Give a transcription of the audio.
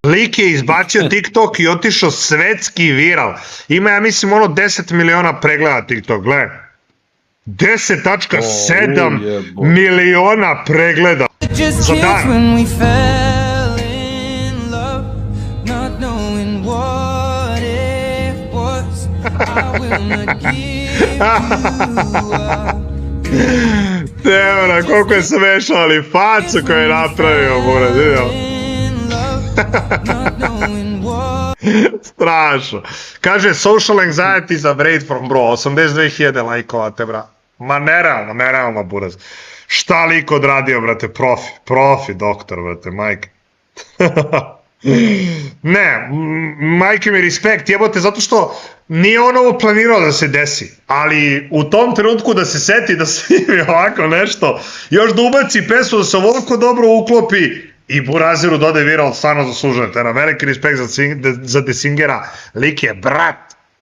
Lik je izbacio TikTok i otišao svetski viral. Ima, ja mislim, ono 10 miliona pregleda TikTok, gledaj. 10.7 miliona pregleda za dan. Evo, koliko je smešao, ali facu koju je napravio, buraz, vidio. Strašno. Kaže, social anxiety is a break from bro, 82.000 lajkova te, bra. Ma nerealno, buraz. Šta lik odradio, brate, profi doktor, brate, majke. Ne, majke mi respekt, jebote, zato što nije on ovo planirao da se desi, ali u tom trenutku da se seti da snimi ovako nešto, još da ubaci pesmu, da se ovoliko dobro uklopi i Burazeru dode viral, stvarno zaslužujete. Veliki respekt za Desingera, lik je brat.